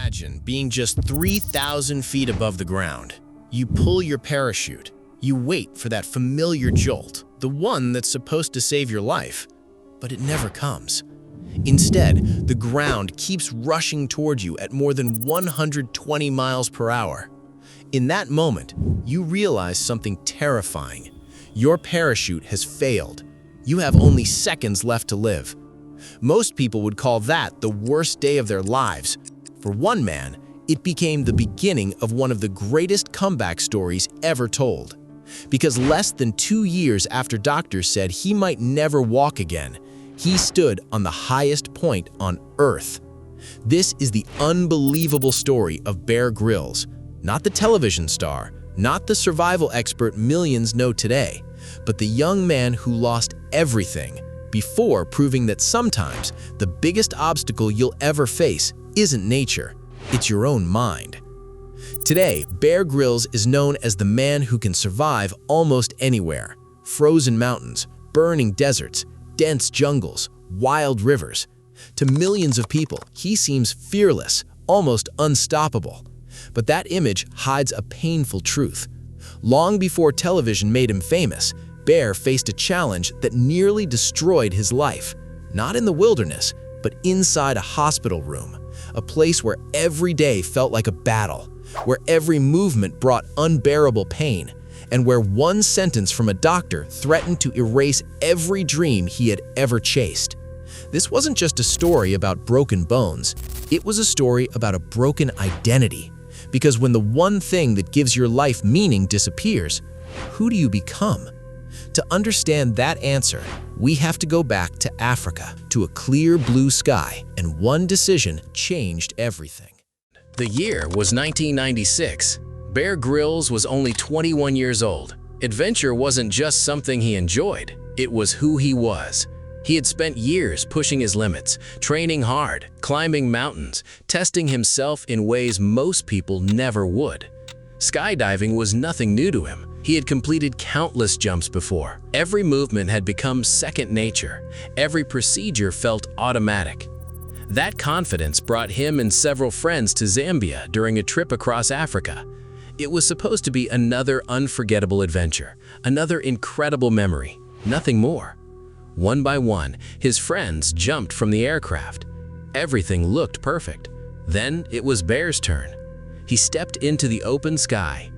Imagine being just 3,000 feet above the ground. You pull your parachute. You wait for that familiar jolt, the one that's supposed to save your life, but it never comes. Instead, the ground keeps rushing toward you at more than 120 miles per hour. In that moment, you realize something terrifying. Your parachute has failed. You have only seconds left to live. Most people would call that the worst day of their lives. For one man, it became the beginning of one of the greatest comeback stories ever told. Because less than 2 years after doctors said he might never walk again, he stood on the highest point on Earth. This is the unbelievable story of Bear Grylls, not the television star, not the survival expert millions know today, but the young man who lost everything before proving that sometimes the biggest obstacle you'll ever face isn't nature, it's your own mind. Today, Bear Grylls is known as the man who can survive almost anywhere. Frozen mountains, burning deserts, dense jungles, wild rivers. To millions of people, he seems fearless, almost unstoppable. But that image hides a painful truth. Long before television made him famous, Bear faced a challenge that nearly destroyed his life. Not in the wilderness, but inside a hospital room, a place where every day felt like a battle, where every movement brought unbearable pain, and where one sentence from a doctor threatened to erase every dream he had ever chased. This wasn't just a story about broken bones, it was a story about a broken identity. Because when the one thing that gives your life meaning disappears, who do you become? To understand that answer, we have to go back to Africa, to a clear blue sky, and one decision changed everything. The year was 1996. Bear Grylls was only 21 years old. Adventure wasn't just something he enjoyed, it was who he was. He had spent years pushing his limits, training hard, climbing mountains, testing himself in ways most people never would. Skydiving was nothing new to him. He had completed countless jumps before. Every movement had become second nature. Every procedure felt automatic. That confidence brought him and several friends to Zambia during a trip across Africa. It was supposed to be another unforgettable adventure, another incredible memory, nothing more. One by one, his friends jumped from the aircraft. Everything looked perfect. Then it was Bear's turn. He stepped into the open sky.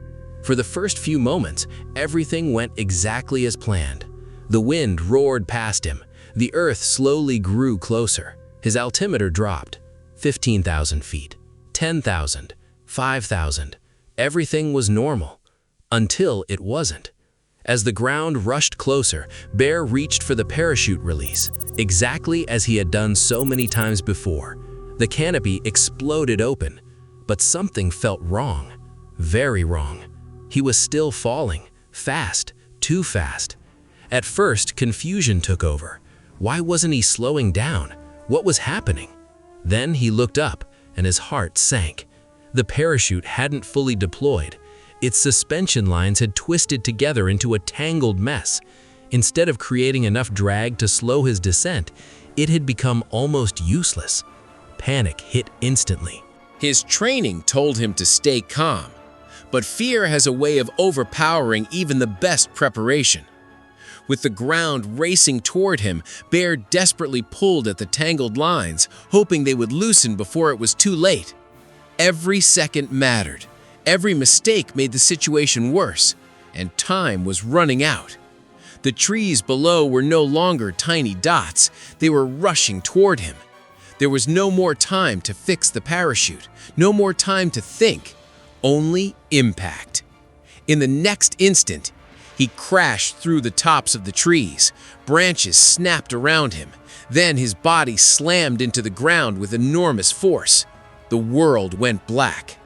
For the first few moments, everything went exactly as planned. The wind roared past him. The earth slowly grew closer. His altimeter dropped. 15,000 feet, 10,000, 5,000. Everything was normal. Until it wasn't. As the ground rushed closer, Bear reached for the parachute release, exactly as he had done so many times before. The canopy exploded open, but something felt wrong, very wrong. He was still falling, fast, too fast. At first, confusion took over. Why wasn't he slowing down? What was happening? Then he looked up, and his heart sank. The parachute hadn't fully deployed. Its suspension lines had twisted together into a tangled mess. Instead of creating enough drag to slow his descent, it had become almost useless. Panic hit instantly. His training told him to stay calm, but fear has a way of overpowering even the best preparation. With the ground racing toward him, Bear desperately pulled at the tangled lines, hoping they would loosen before it was too late. Every second mattered. Every mistake made the situation worse, and time was running out. The trees below were no longer tiny dots, they were rushing toward him. There was no more time to fix the parachute, no more time to think, only impact. In the next instant, he crashed through the tops of the trees. Branches snapped around him. Then his body slammed into the ground with enormous force. The world went black.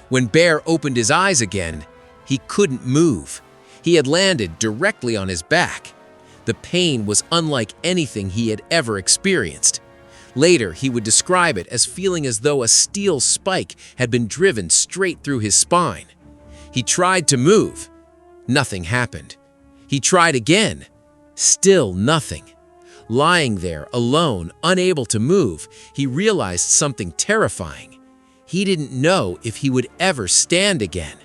When Bear opened his eyes again, he couldn't move. He had landed directly on his back. The pain was unlike anything he had ever experienced. Later, he would describe it as feeling as though a steel spike had been driven straight through his spine. He tried to move. Nothing happened. He tried again. Still nothing. Lying there, alone, unable to move, he realized something terrifying. He didn't know if he would ever stand again.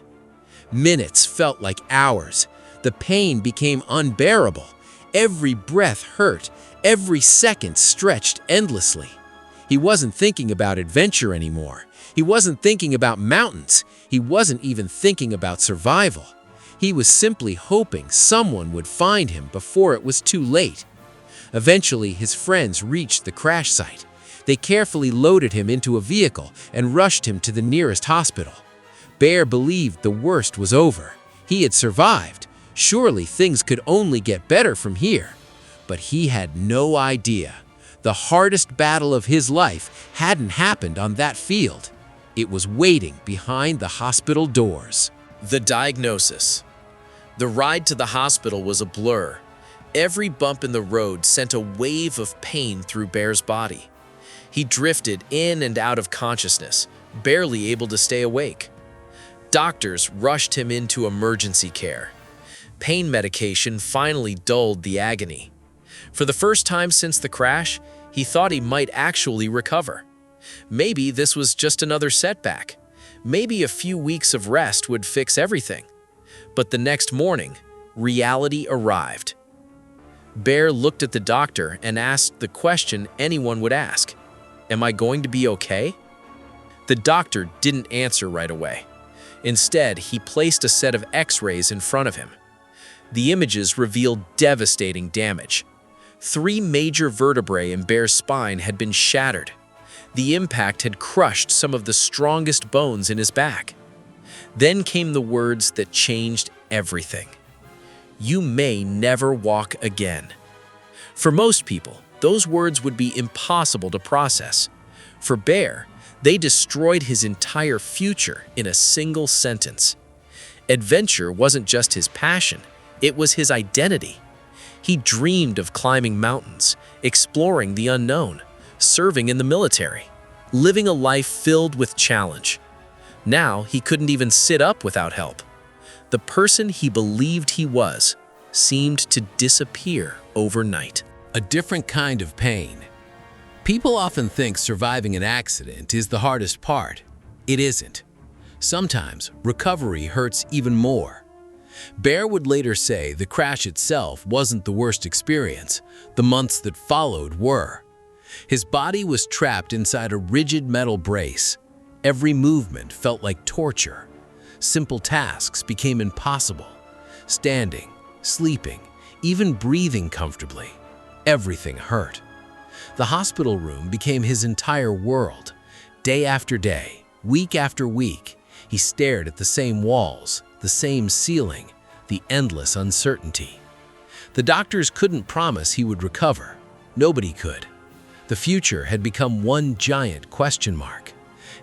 Minutes felt like hours. The pain became unbearable. Every breath hurt. Every second stretched endlessly. He wasn't thinking about adventure anymore. He wasn't thinking about mountains. He wasn't even thinking about survival. He was simply hoping someone would find him before it was too late. Eventually, his friends reached the crash site. They carefully loaded him into a vehicle and rushed him to the nearest hospital. Bear believed the worst was over. He had survived. Surely things could only get better from here. But he had no idea. The hardest battle of his life hadn't happened on that field. It was waiting behind the hospital doors. The diagnosis. The ride to the hospital was a blur. Every bump in the road sent a wave of pain through Bear's body. He drifted in and out of consciousness, barely able to stay awake. Doctors rushed him into emergency care. Pain medication finally dulled the agony. For the first time since the crash, he thought he might actually recover. Maybe this was just another setback. Maybe a few weeks of rest would fix everything. But the next morning, reality arrived. Bear looked at the doctor and asked the question anyone would ask. Am I going to be okay? The doctor didn't answer right away. Instead, he placed a set of X-rays in front of him. The images revealed devastating damage. 3 major vertebrae in Bear's spine had been shattered. The impact had crushed some of the strongest bones in his back. Then came the words that changed everything. You may never walk again. For most people, those words would be impossible to process. For Bear, they destroyed his entire future in a single sentence. Adventure wasn't just his passion, it was his identity. He dreamed of climbing mountains, exploring the unknown, serving in the military, living a life filled with challenge. Now he couldn't even sit up without help. The person he believed he was seemed to disappear overnight. A different kind of pain. People often think surviving an accident is the hardest part. It isn't. Sometimes recovery hurts even more. Bear would later say the crash itself wasn't the worst experience. The months that followed were. His body was trapped inside a rigid metal brace. Every movement felt like torture. Simple tasks became impossible. Standing, sleeping, even breathing comfortably. Everything hurt. The hospital room became his entire world. Day after day, week after week, he stared at the same walls, the same ceiling, the endless uncertainty. The doctors couldn't promise he would recover. Nobody could. The future had become one giant question mark.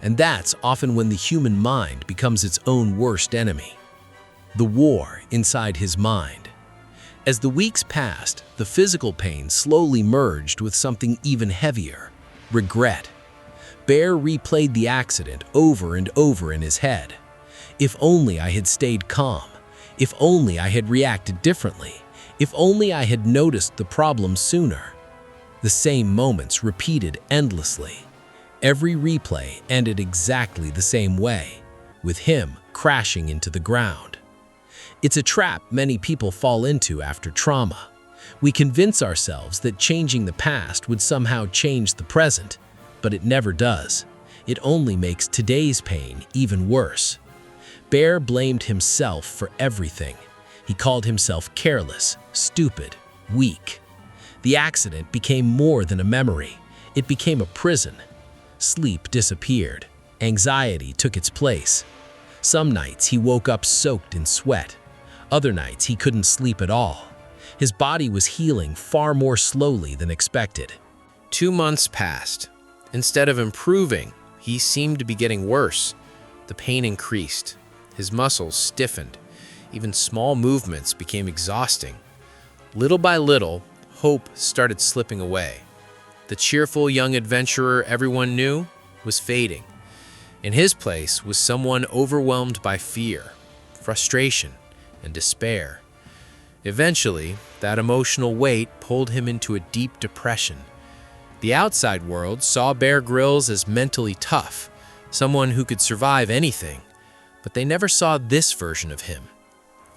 And that's often when the human mind becomes its own worst enemy. The war inside his mind. As the weeks passed, the physical pain slowly merged with something even heavier: regret. Bear replayed the accident over and over in his head. If only I had stayed calm. If only I had reacted differently. If only I had noticed the problem sooner. The same moments repeated endlessly. Every replay ended exactly the same way, with him crashing into the ground. It's a trap many people fall into after trauma. We convince ourselves that changing the past would somehow change the present, but it never does. It only makes today's pain even worse. Bear blamed himself for everything. He called himself careless, stupid, weak. The accident became more than a memory. It became a prison. Sleep disappeared. Anxiety took its place. Some nights he woke up soaked in sweat. Other nights he couldn't sleep at all. His body was healing far more slowly than expected. 2 months passed. Instead of improving, he seemed to be getting worse. The pain increased. His muscles stiffened. Even small movements became exhausting. Little by little, hope started slipping away. The cheerful young adventurer everyone knew was fading. In his place was someone overwhelmed by fear, frustration, and despair. Eventually, that emotional weight pulled him into a deep depression. The outside world saw Bear Grylls as mentally tough, someone who could survive anything, but they never saw this version of him.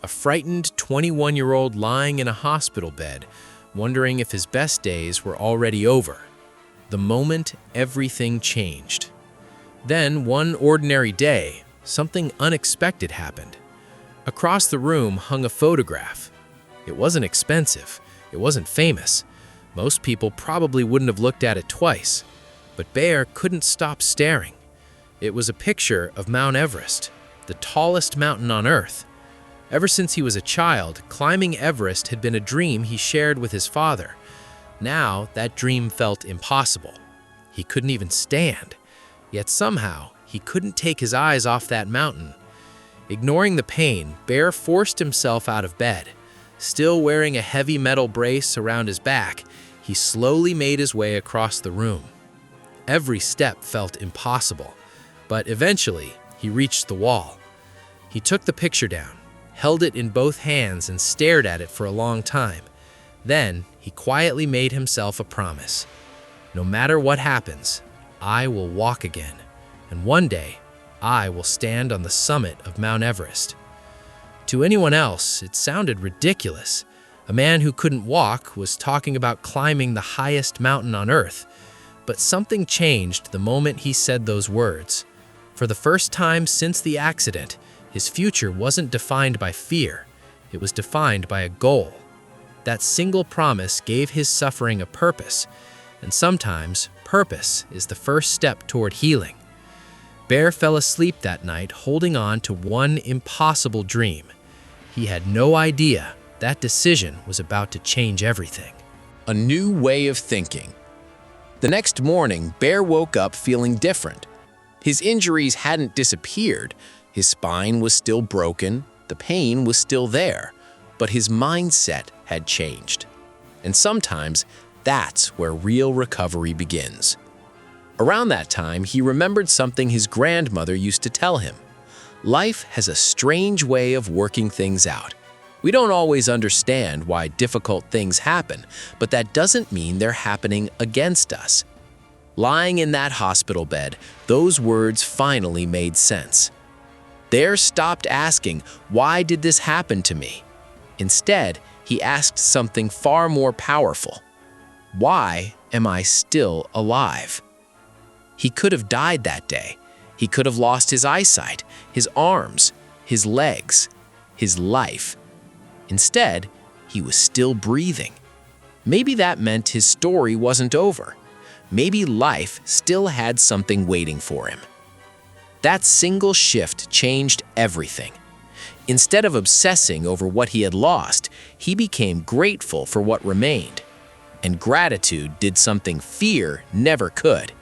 A frightened 21-year-old lying in a hospital bed, wondering if his best days were already over. The moment everything changed. Then, one ordinary day, something unexpected happened. Across the room hung a photograph. It wasn't expensive. It wasn't famous. Most people probably wouldn't have looked at it twice. But Bear couldn't stop staring. It was a picture of Mount Everest, the tallest mountain on Earth. Ever since he was a child, climbing Everest had been a dream he shared with his father. Now, that dream felt impossible. He couldn't even stand. Yet somehow, he couldn't take his eyes off that mountain. Ignoring the pain, Bear forced himself out of bed. Still wearing a heavy metal brace around his back, he slowly made his way across the room. Every step felt impossible, but eventually, he reached the wall. He took the picture down, held it in both hands, and stared at it for a long time. Then, he quietly made himself a promise. No matter what happens, I will walk again, and one day, I will stand on the summit of Mount Everest. To anyone else, it sounded ridiculous. A man who couldn't walk was talking about climbing the highest mountain on Earth. But something changed the moment he said those words. For the first time since the accident, his future wasn't defined by fear. It was defined by a goal. That single promise gave his suffering a purpose, and sometimes purpose is the first step toward healing. Bear fell asleep that night holding on to one impossible dream. He had no idea that decision was about to change everything. A new way of thinking. The next morning, Bear woke up feeling different. His injuries hadn't disappeared. His spine was still broken, the pain was still there, but his mindset had changed. And sometimes, that's where real recovery begins. Around that time, he remembered something his grandmother used to tell him. Life has a strange way of working things out. We don't always understand why difficult things happen, but that doesn't mean they're happening against us. Lying in that hospital bed, those words finally made sense. Bear stopped asking, "Why did this happen to me?" Instead, he asked something far more powerful. Why am I still alive? He could have died that day. He could have lost his eyesight, his arms, his legs, his life. Instead, he was still breathing. Maybe that meant his story wasn't over. Maybe life still had something waiting for him. That single shift changed everything. Instead of obsessing over what he had lost, he became grateful for what remained. And gratitude did something fear never could.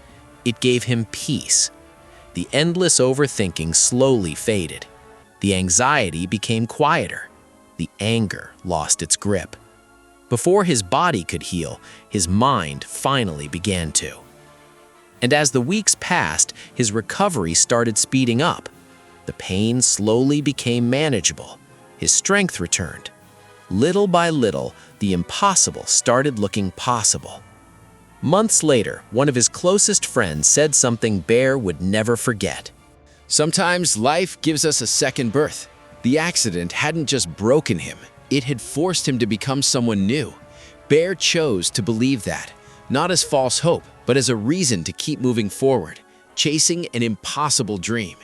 It gave him peace. The endless overthinking slowly faded. The anxiety became quieter. The anger lost its grip. Before his body could heal, his mind finally began to. And as the weeks passed, his recovery started speeding up. The pain slowly became manageable. His strength returned. Little by little, the impossible started looking possible. Months later, one of his closest friends said something Bear would never forget. Sometimes life gives us a second birth. The accident hadn't just broken him, it had forced him to become someone new. Bear chose to believe that, not as false hope, but as a reason to keep moving forward, chasing an impossible dream.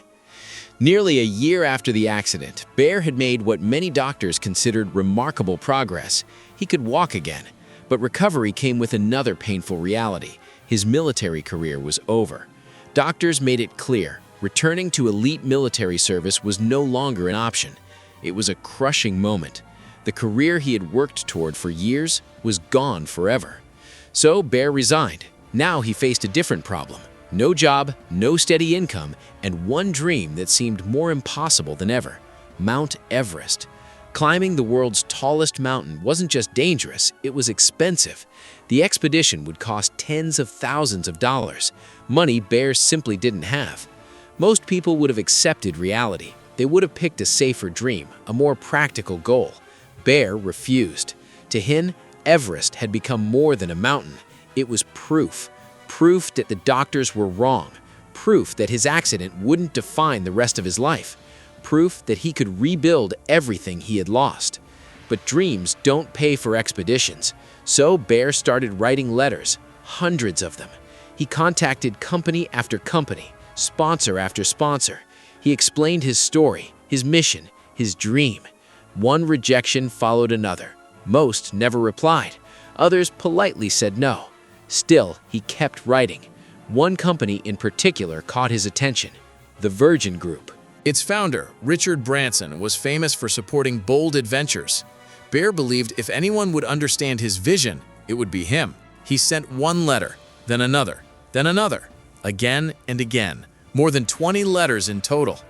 Nearly a year after the accident, Bear had made what many doctors considered remarkable progress. He could walk again, but recovery came with another painful reality. His military career was over. Doctors made it clear, returning to elite military service was no longer an option. It was a crushing moment. The career he had worked toward for years was gone forever. So Bear resigned. Now he faced a different problem. No job, no steady income, and one dream that seemed more impossible than ever: Mount Everest. Climbing the world's tallest mountain wasn't just dangerous, it was expensive. The expedition would cost tens of thousands of dollars, money Bear simply didn't have. Most people would have accepted reality. They would have picked a safer dream, a more practical goal. Bear refused. To him, Everest had become more than a mountain. It was proof that the doctors were wrong, proof that his accident wouldn't define the rest of his life, proof that he could rebuild everything he had lost. But dreams don't pay for expeditions, so Bear started writing letters, hundreds of them. He contacted company after company, sponsor after sponsor. He explained his story, his mission, his dream. One rejection followed another. Most never replied. Others politely said no. Still, he kept writing. One company in particular caught his attention, the Virgin Group. Its founder, Richard Branson, was famous for supporting bold adventures. Bear believed if anyone would understand his vision, it would be him. He sent one letter, then another, again and again. More than 20 letters in total.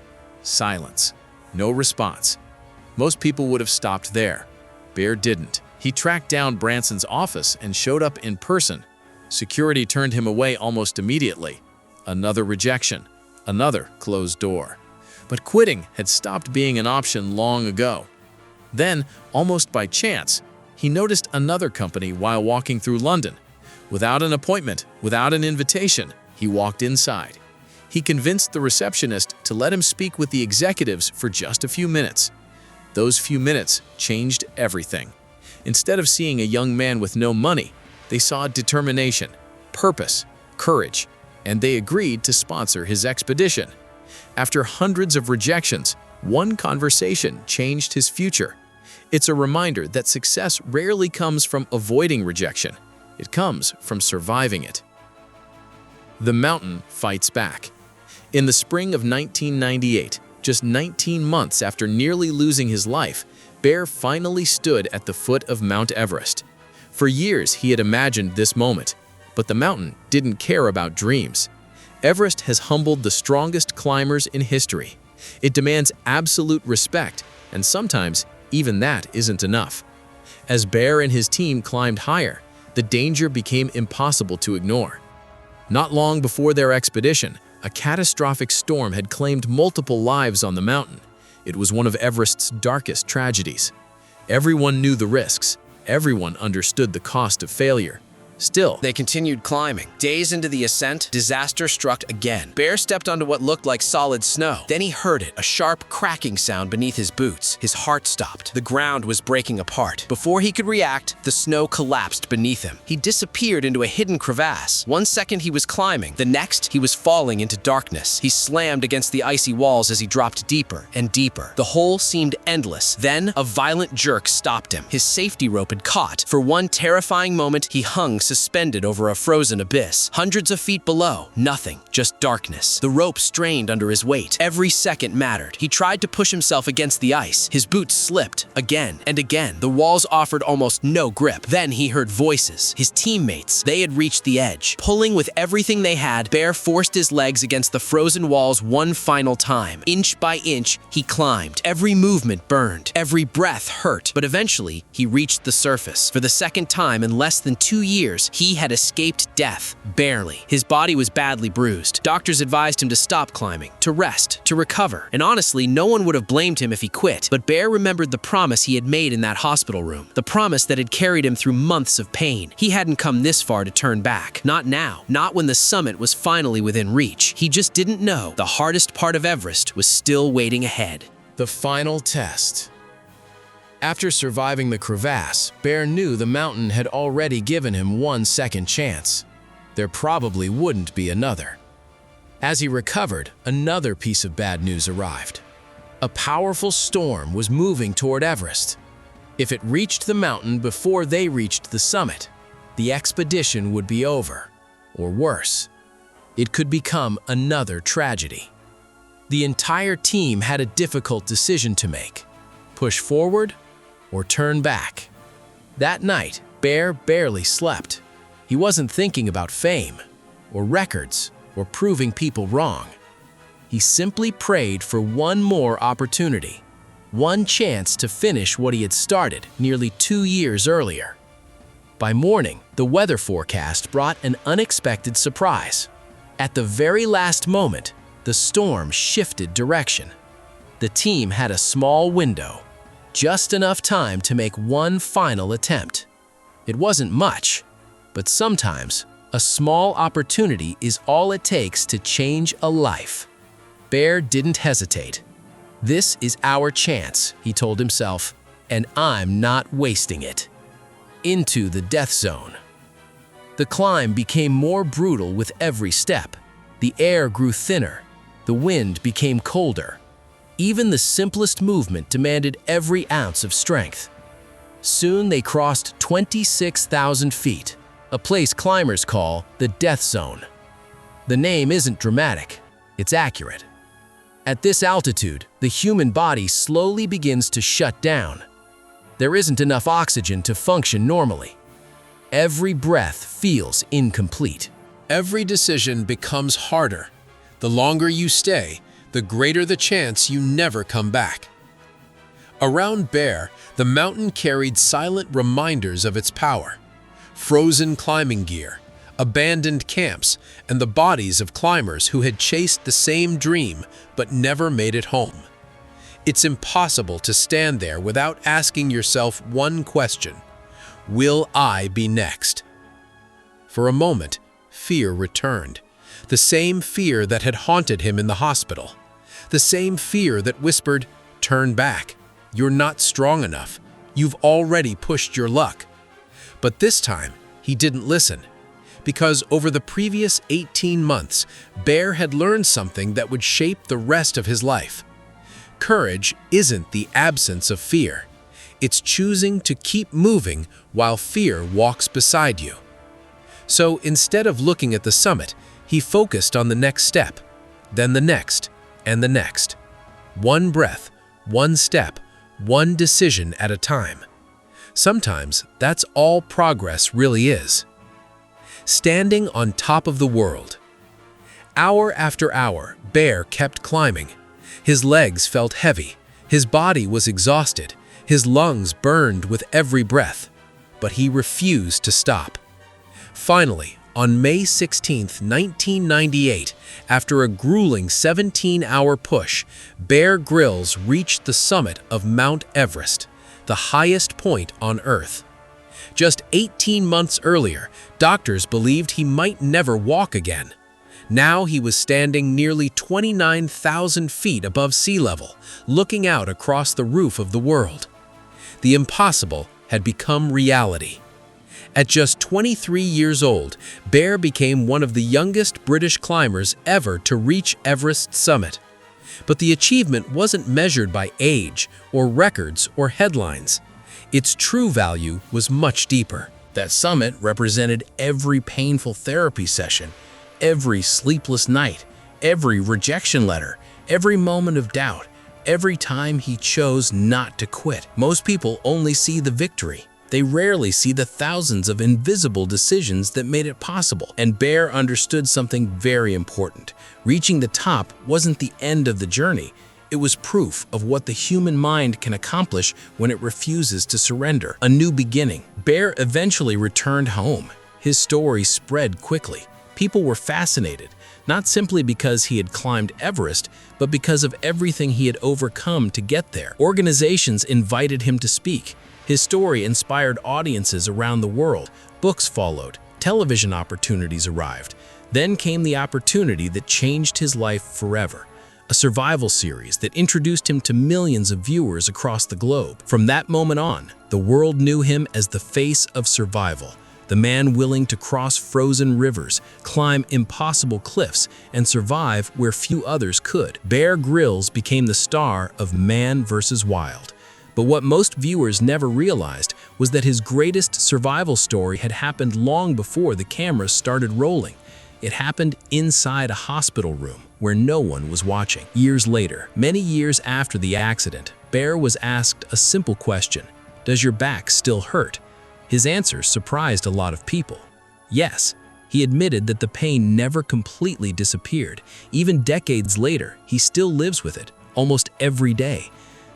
Silence. No response. Most people would have stopped there. Bear didn't. He tracked down Branson's office and showed up in person. Security turned him away almost immediately. Another rejection. Another closed door. But quitting had stopped being an option long ago. Then, almost by chance, he noticed another company while walking through London. Without an appointment, without an invitation, he walked inside. He convinced the receptionist to let him speak with the executives for just a few minutes. Those few minutes changed everything. Instead of seeing a young man with no money, they saw determination, purpose, courage, and they agreed to sponsor his expedition. After hundreds of rejections, one conversation changed his future. It's a reminder that success rarely comes from avoiding rejection. It comes from surviving it. The mountain fights back. In the spring of 1998, just 19 months after nearly losing his life, Bear finally stood at the foot of Mount Everest. For years, he had imagined this moment, but the mountain didn't care about dreams. Everest has humbled the strongest climbers in history. It demands absolute respect, and sometimes even that isn't enough. As Bear and his team climbed higher, the danger became impossible to ignore. Not long before their expedition, a catastrophic storm had claimed multiple lives on the mountain. It was one of Everest's darkest tragedies. Everyone knew the risks. Everyone understood the cost of failure. Still, They continued climbing. Days into the ascent, disaster struck again. Bear stepped onto what looked like solid snow. Then he heard it, a sharp cracking sound beneath his boots. His heart stopped. The ground was breaking apart. Before he could react, the snow collapsed beneath him. He disappeared into a hidden crevasse. One second he was climbing. The next, he was falling into darkness. He slammed against the icy walls as he dropped deeper and deeper. The hole seemed endless. Then, a violent jerk stopped him. His safety rope had caught. For one terrifying moment, he hung suspended over a frozen abyss. Hundreds of feet below, nothing, just darkness. The rope strained under his weight. Every second mattered. He tried to push himself against the ice. His boots slipped again and again. The walls offered almost no grip. Then he heard voices. His teammates. They had reached the edge. Pulling with everything they had, Bear forced his legs against the frozen walls one final time. Inch by inch, he climbed. Every movement burned. Every breath hurt. But eventually, he reached the surface. For the second time in less than 2 years, he had escaped death, barely. His body was badly bruised. Doctors advised him to stop climbing, to rest, to recover. And honestly, no one would have blamed him if he quit. But Bear remembered the promise he had made in that hospital room. The promise that had carried him through months of pain. He hadn't come this far to turn back. Not now. Not when the summit was finally within reach. He just didn't know the hardest part of Everest was still waiting ahead. The final test. After surviving the crevasse, Bear knew the mountain had already given him one second chance. There probably wouldn't be another. As he recovered, another piece of bad news arrived. A powerful storm was moving toward Everest. If it reached the mountain before they reached the summit, the expedition would be over, or worse. It could become another tragedy. The entire team had a difficult decision to make: push forward or turn back. That night, Bear barely slept. He wasn't thinking about fame, or records, or proving people wrong. He simply prayed for one more opportunity, one chance to finish what he had started nearly 2 years earlier. By morning, the weather forecast brought an unexpected surprise. At the very last moment, the storm shifted direction. The team had a small window, just enough time to make one final attempt. It wasn't much, but sometimes A small opportunity is all it takes to change a life. Bear didn't hesitate. This is our chance, he told himself, and I'm not wasting it. Into the death zone. The climb became more brutal with every step. The air grew thinner. The wind became colder. Even the simplest movement demanded every ounce of strength. Soon they crossed 26,000 feet, a place climbers call the death zone. The name isn't dramatic, it's accurate. At this altitude, the human body slowly begins to shut down. There isn't enough oxygen to function normally. Every breath feels incomplete. Every decision becomes harder. The longer you stay, the greater the chance you never come back. Around Bear, the mountain carried silent reminders of its power. Frozen climbing gear, abandoned camps, and the bodies of climbers who had chased the same dream but never made it home. It's impossible to stand there without asking yourself one question: will I be next? For a moment, fear returned. The same fear that had haunted him in the hospital. The same fear that whispered, "Turn back. You're not strong enough. You've already pushed your luck." But this time, he didn't listen. Because over the previous 18 months, Bear had learned something that would shape the rest of his life. Courage isn't the absence of fear. It's choosing to keep moving while fear walks beside you. So instead of looking at the summit, he focused on the next step, then the next, and the next. One breath, one step, one decision at a time. Sometimes that's all progress really is. Standing on top of the world. Hour after hour, Bear kept climbing. His legs felt heavy, his body was exhausted, his lungs burned with every breath, but he refused to stop. Finally, on May 16, 1998, after a grueling 17-hour push, Bear Grylls reached the summit of Mount Everest, the highest point on Earth. Just 18 months earlier, doctors believed he might never walk again. Now he was standing nearly 29,000 feet above sea level, looking out across the roof of the world. The impossible had become reality. At just 23 years old, Bear became one of the youngest British climbers ever to reach Everest's summit. But the achievement wasn't measured by age, or records, or headlines. Its true value was much deeper. That summit represented every painful therapy session, every sleepless night, every rejection letter, every moment of doubt, every time he chose not to quit. Most people only see the victory. They rarely see the thousands of invisible decisions that made it possible. And Bear understood something very important. Reaching the top wasn't the end of the journey. It was proof of what the human mind can accomplish when it refuses to surrender. A new beginning. Bear eventually returned home. His story spread quickly. People were fascinated, not simply because he had climbed Everest, but because of everything he had overcome to get there. Organizations invited him to speak. His story inspired audiences around the world. Books followed. Television opportunities arrived. Then came the opportunity that changed his life forever. A survival series that introduced him to millions of viewers across the globe. From that moment on, the world knew him as the face of survival, the man willing to cross frozen rivers, climb impossible cliffs, and survive where few others could. Bear Grylls became the star of Man vs. Wild. But what most viewers never realized was that his greatest survival story had happened long before the cameras started rolling. It happened inside a hospital room where no one was watching. Years later, many years after the accident, Bear was asked a simple question: "Does your back still hurt?" His answer surprised a lot of people. Yes, he admitted that the pain never completely disappeared. Even decades later, he still lives with it, almost every day.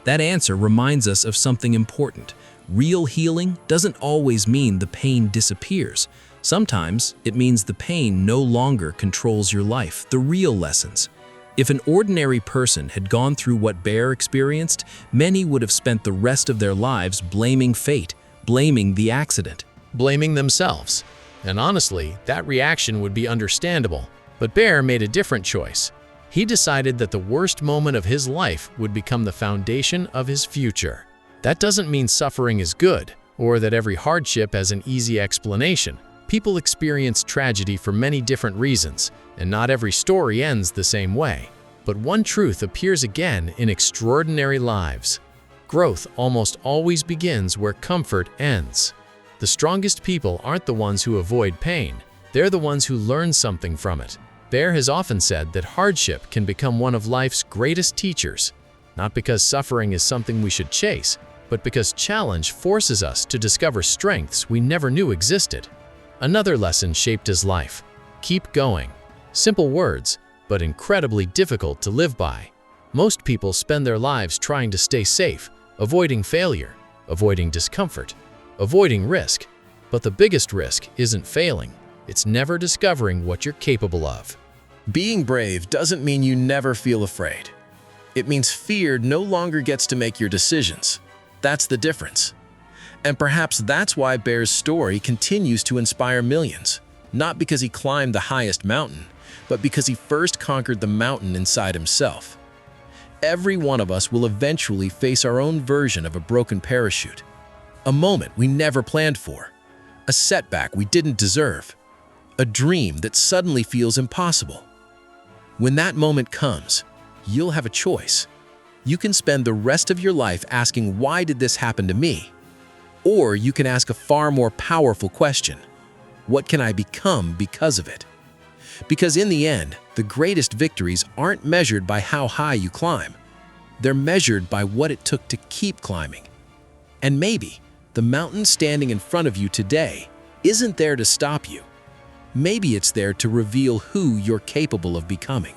That answer reminds us of something important. Real healing doesn't always mean the pain disappears. Sometimes it means the pain no longer controls your life. The real lessons. If an ordinary person had gone through what Bear experienced, many would have spent the rest of their lives blaming fate, blaming the accident. Blaming themselves. and honestly, that reaction would be understandable. But Bear made a different choice. He decided that the worst moment of his life would become the foundation of his future. That doesn't mean suffering is good, or that every hardship has an easy explanation. People experience tragedy for many different reasons, and not every story ends the same way. But one truth appears again in extraordinary lives. Growth almost always begins where comfort ends. The strongest people aren't the ones who avoid pain, they're the ones who learn something from it. Bear has often said that hardship can become one of life's greatest teachers, not because suffering is something we should chase, but because challenge forces us to discover strengths we never knew existed. Another lesson shaped his life: keep going. Simple words, but incredibly difficult to live by. Most people spend their lives trying to stay safe, avoiding failure, avoiding discomfort, avoiding risk. But the biggest risk isn't failing, it's never discovering what you're capable of. Being brave doesn't mean you never feel afraid. It means fear no longer gets to make your decisions. That's the difference. And perhaps that's why Bear's story continues to inspire millions. Not because he climbed the highest mountain, but because he first conquered the mountain inside himself. Every one of us will eventually face our own version of a broken parachute. A moment we never planned for. A setback we didn't deserve. A dream that suddenly feels impossible. When that moment comes, you'll have a choice. You can spend the rest of your life asking, why did this happen to me? Or you can ask a far more powerful question. What can I become because of it? Because in the end, the greatest victories aren't measured by how high you climb. They're measured by what it took to keep climbing. And maybe the mountain standing in front of you today isn't there to stop you. Maybe it's there to reveal who you're capable of becoming.